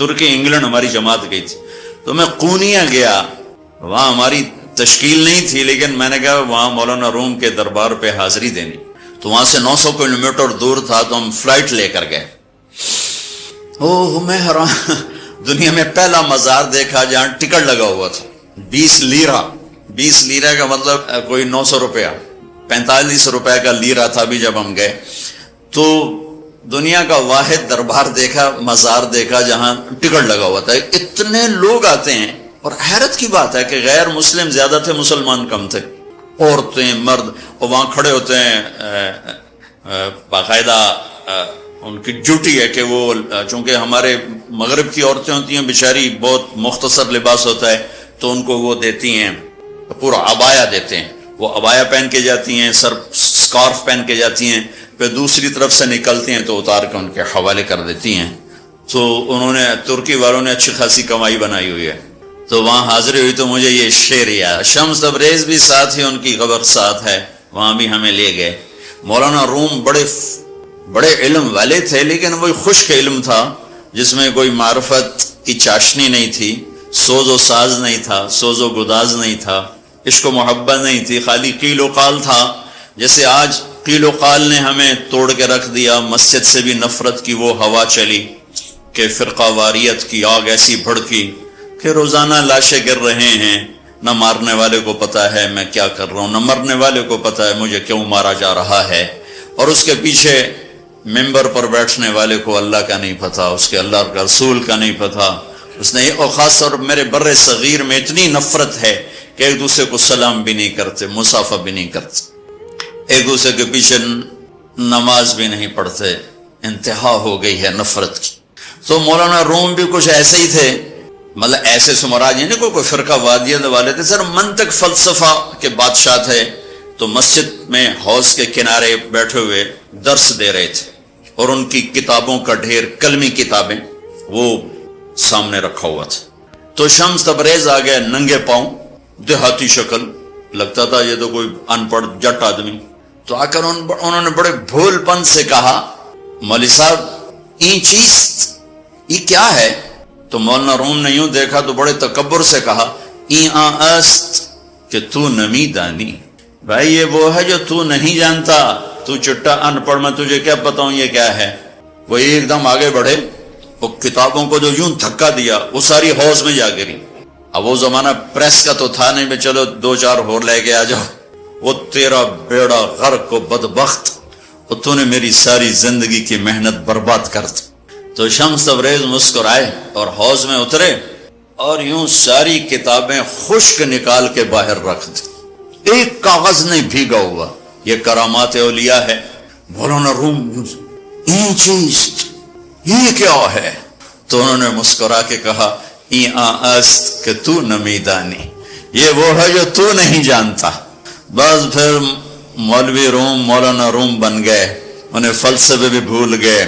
ترکی England ہماری جماعت گئی تھی، تو میں قونیہ گیا، وہاں ہماری تشکیل نہیں تھی، لیکن میں نے کہا وہاں مولانا روم کے دربار پہ حاضری دینی، تو وہاں سے 900 کلومیٹر دور تھا، تو ہم فلائٹ لے کر گئے۔ میں حیران، دنیا میں پہلا مزار دیکھا جہاں ٹکٹ لگا ہوا تھا 20 لیرہ، 20 لیرہ کا مطلب کوئی 900 روپیہ، 45 روپے کا لیرہ تھا بھی جب ہم گئے۔ تو دنیا کا واحد دربار دیکھا، مزار دیکھا جہاں ٹکٹ لگا ہوا تھا، اتنے لوگ آتے ہیں، اور حیرت کی بات ہے کہ غیر مسلم زیادہ تھے، مسلمان کم تھے، عورتیں مرد، اور وہاں کھڑے ہوتے ہیں، باقاعدہ ان کی ڈیوٹی ہے کہ وہ، چونکہ ہمارے مغرب کی عورتیں ہوتی ہیں بیچاری، بہت مختصر لباس ہوتا ہے، تو ان کو وہ دیتی ہیں پورا عبایا دیتے ہیں، وہ عبایا پہن کے جاتی ہیں، سر سکارف پہن کے جاتی ہیں، پھر دوسری طرف سے نکلتی ہیں تو اتار کے ان کے حوالے کر دیتی ہیں۔ تو انہوں نے، ترکی والوں نے اچھی خاصی کمائی بنائی ہوئی ہے۔ تو وہاں حاضری ہوئی تو مجھے یہ شعر یاد، شمس تبریز بھی ساتھ ہی، ان کی قبر ساتھ ہے، وہاں بھی ہمیں لے گئے۔ مولانا روم بڑے علم والے تھے، لیکن وہ خشک علم تھا جس میں کوئی معرفت کی چاشنی نہیں تھی، سوز و ساز نہیں تھا، سوز و گداز نہیں تھا، عشق و محبت نہیں تھی، خالی قیل و قال تھا۔ جیسے آج قیل و قال نے ہمیں توڑ کے رکھ دیا، مسجد سے بھی نفرت کی وہ ہوا چلی کہ فرقہ واریت کی آگ ایسی بھڑکی کہ روزانہ لاشیں گر رہے ہیں، نہ مارنے والے کو پتا ہے میں کیا کر رہا ہوں، نہ مرنے والے کو پتا ہے مجھے کیوں مارا جا رہا ہے، اور اس کے پیچھے ممبر پر بیٹھنے والے کو اللہ کا نہیں پتا، اس کے اللہ کا رسول کا نہیں پتا۔ اس نے، اور خاص طور میرے بر صغیر میں اتنی نفرت ہے کہ ایک دوسرے کو سلام بھی نہیں کرتے، مصافحہ بھی نہیں کرتے، ایک دوسرے کے پیچھے نماز بھی نہیں پڑھتے، انتہا ہو گئی ہے نفرت کی۔ تو مولانا روم بھی کچھ ایسے ہی تھے، مطلب ایسے سمراج یعنی کوئی فرقہ وادیت والے تھے، سر منطق فلسفہ کے بادشاہ تھے۔ تو مسجد میں حوض کے کنارے بیٹھے ہوئے درس دے رہے تھے، اور ان کی کتابوں کا ڈھیر، کلمی کتابیں وہ سامنے رکھا ہوا تھا۔ تو شمس تبریز آ گئے ننگے پاؤں، دیہاتی شکل، لگتا تھا یہ تو کوئی ان پڑھ جٹ آدمی۔ تو آ کر انہوں نے بڑے بھول پن سے کہا، مولوی صاحب این چیز، یہ کیا ہے؟ تو مولانا روم نے یوں دیکھا تو بڑے تکبر سے کہا، این است کہ تو نمی دانی، بھائی یہ وہ ہے جو تو نہیں جانتا، تو چٹا ان پڑھ، میں تجھے کیا بتاؤں یہ کیا ہے۔ وہ ایک دم آگے بڑھے، وہ کتابوں کو جو یوں دھکا دیا وہ ساری حوض میں جا گری۔ اب وہ زمانہ پریس کا تو تھا نہیں، میں چلو 2-4 اور لے کے آ جاؤ، وہ تیرا بیڑا غرق و بدبخت، اور تو نے میری ساری زندگی کی محنت برباد کر دی۔ تو شمس تبریز مسکرائے اور حوض میں اترے، اور یوں ساری کتابیں خشک نکال کے باہر رکھ دی، ایک کاغذ نہیں بھیگا ہوا۔ یہ کرامات اولیاء ہے۔ مولانا روم، این چیز، یہ کیا ہے؟ تو انہوں نے مسکرا کے کہا، این است کہ تو نمیدانی، یہ وہ ہے جو تو نہیں جانتا۔ بس پھر مولوی روم مولانا روم بن گئے، انہیں فلسفے بھی بھول گئے۔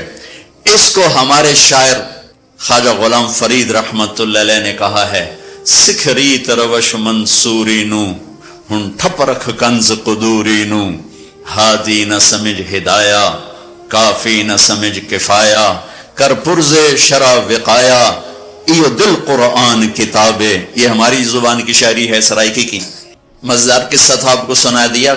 اس کو ہمارے شاعر خواجہ غلام فرید رحمت اللہ علیہ نے کہا ہے، سکھری تروش منصوری نو، ہن ٹھپ رکھ کنز قدوری نو، ہادی نہ سمجھ ہدایہ، کافی نہ سمجھ کفایہ، کر پرز شرع وقایا، ایو دل قرآن کتابے۔ یہ ہماری زبان کی شاعری ہے سرائکی کی۔ مزدار قصہ تھا، آپ کو سنا دیا۔